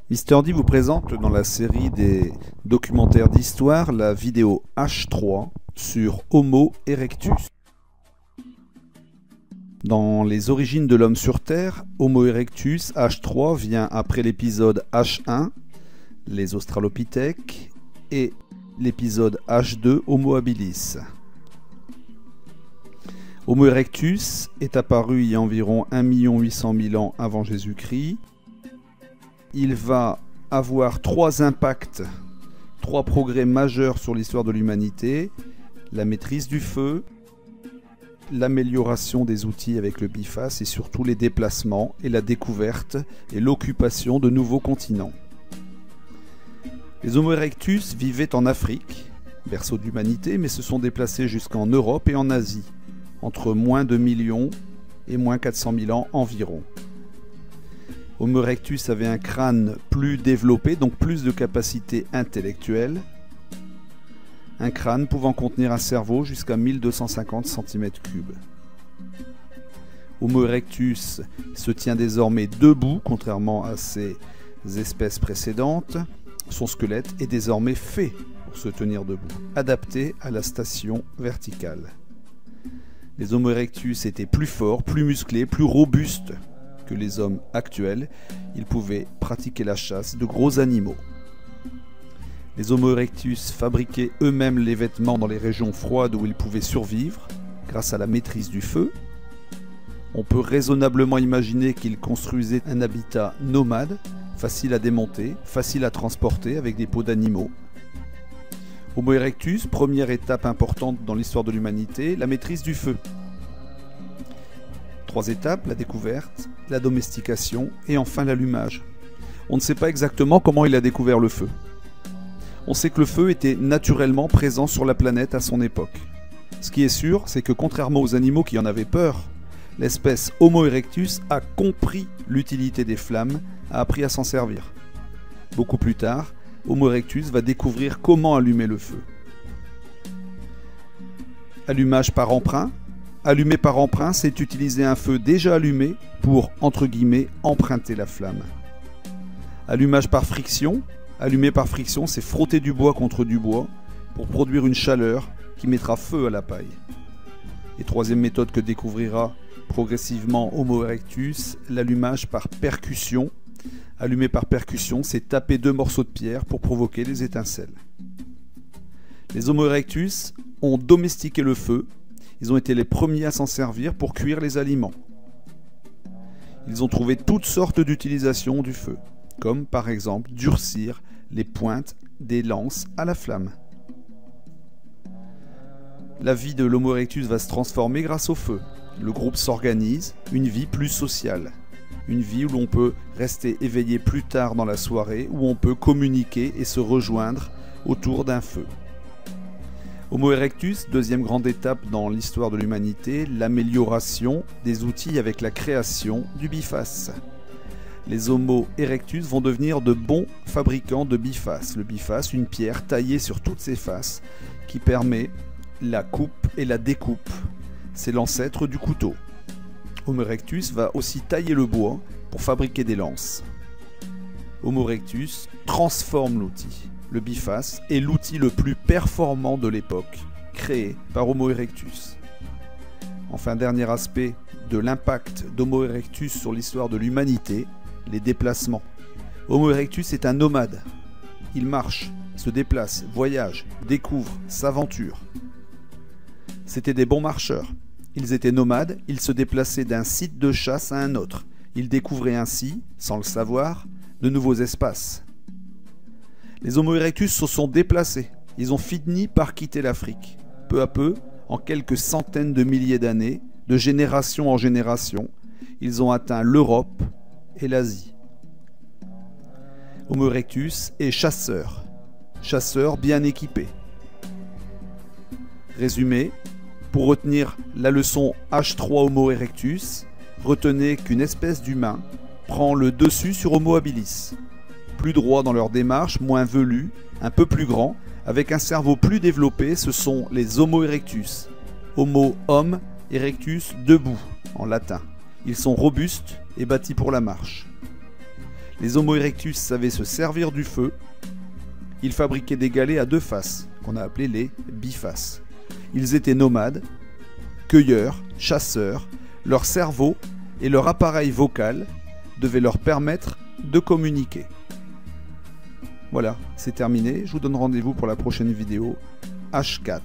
Mister D vous présente dans la série des documentaires d'histoire la vidéo H3 sur Homo erectus. Dans les origines de l'homme sur Terre, Homo erectus H3 vient après l'épisode H1, les Australopithèques, et l'épisode H2, Homo habilis. Homo erectus est apparu il y a environ 1 800 000 ans avant Jésus-Christ. Il va avoir 3 impacts, 3 progrès majeurs sur l'histoire de l'humanité: la maîtrise du feu, l'amélioration des outils avec le biface et surtout les déplacements et la découverte et l'occupation de nouveaux continents. Les Homo erectus vivaient en Afrique, berceau de l'humanité, mais se sont déplacés jusqu'en Europe et en Asie, entre moins 2 millions et moins 400 000 ans environ. Homo erectus avait un crâne plus développé, donc plus de capacité intellectuelle. Un crâne pouvant contenir un cerveau jusqu'à 1250 cm3. Homo erectus se tient désormais debout, contrairement à ses espèces précédentes. Son squelette est désormais fait pour se tenir debout, adapté à la station verticale. Les Homo erectus étaient plus forts, plus musclés, plus robustes que les hommes actuels. Ils pouvaient pratiquer la chasse de gros animaux. Les Homo erectus fabriquaient eux-mêmes les vêtements dans les régions froides où ils pouvaient survivre grâce à la maîtrise du feu. On peut raisonnablement imaginer qu'ils construisaient un habitat nomade, facile à démonter, facile à transporter avec des peaux d'animaux. Homo erectus, première étape importante dans l'histoire de l'humanité, la maîtrise du feu. 3 étapes, la découverte, la domestication et enfin l'allumage. On ne sait pas exactement comment il a découvert le feu. On sait que le feu était naturellement présent sur la planète à son époque. Ce qui est sûr, c'est que contrairement aux animaux qui en avaient peur, l'espèce Homo erectus a compris l'utilité des flammes, a appris à s'en servir. Beaucoup plus tard, Homo erectus va découvrir comment allumer le feu. Allumage par emprunt. Allumer par emprunt, c'est utiliser un feu déjà allumé pour, entre guillemets, emprunter la flamme. Allumage par friction. Allumer par friction, c'est frotter du bois contre du bois pour produire une chaleur qui mettra feu à la paille. Et 3e méthode que découvrira progressivement Homo erectus, l'allumage par percussion. Allumer par percussion, c'est taper 2 morceaux de pierre pour provoquer des étincelles. Les Homo erectus ont domestiqué le feu. Ils ont été les premiers à s'en servir pour cuire les aliments. Ils ont trouvé toutes sortes d'utilisations du feu, comme par exemple durcir les pointes des lances à la flamme. La vie de l'Homo erectus va se transformer grâce au feu. Le groupe s'organise, une vie plus sociale. Une vie où l'on peut rester éveillé plus tard dans la soirée, où on peut communiquer et se rejoindre autour d'un feu. Homo erectus, 2e grande étape dans l'histoire de l'humanité, l'amélioration des outils avec la création du biface. Les Homo erectus vont devenir de bons fabricants de biface. Le biface, une pierre taillée sur toutes ses faces qui permet la coupe et la découpe. C'est l'ancêtre du couteau. Homo erectus va aussi tailler le bois pour fabriquer des lances. Homo erectus transforme l'outil. Le biface est l'outil le plus performant de l'époque, créé par Homo erectus. Enfin, dernier aspect de l'impact d'Homo erectus sur l'histoire de l'humanité, les déplacements. Homo erectus est un nomade. Il marche, se déplace, voyage, découvre, s'aventure. C'étaient des bons marcheurs. Ils étaient nomades, ils se déplaçaient d'un site de chasse à un autre. Ils découvraient ainsi, sans le savoir, de nouveaux espaces. Les Homo erectus se sont déplacés. Ils ont fini par quitter l'Afrique. Peu à peu, en quelques centaines de milliers d'années, de génération en génération, ils ont atteint l'Europe et l'Asie. Homo erectus est chasseur. Chasseur bien équipé. Résumé, pour retenir la leçon H3 Homo erectus, retenez qu'une espèce d'humain prend le dessus sur Homo habilis. Plus droits dans leur démarche, moins velus, un peu plus grands, avec un cerveau plus développé, ce sont les Homo erectus. Homo, homme, erectus, debout, en latin. Ils sont robustes et bâtis pour la marche. Les Homo erectus savaient se servir du feu. Ils fabriquaient des galets à deux faces, qu'on a appelés les bifaces. Ils étaient nomades, cueilleurs, chasseurs. Leur cerveau et leur appareil vocal devaient leur permettre de communiquer. Voilà, c'est terminé. Je vous donne rendez-vous pour la prochaine vidéo. H4.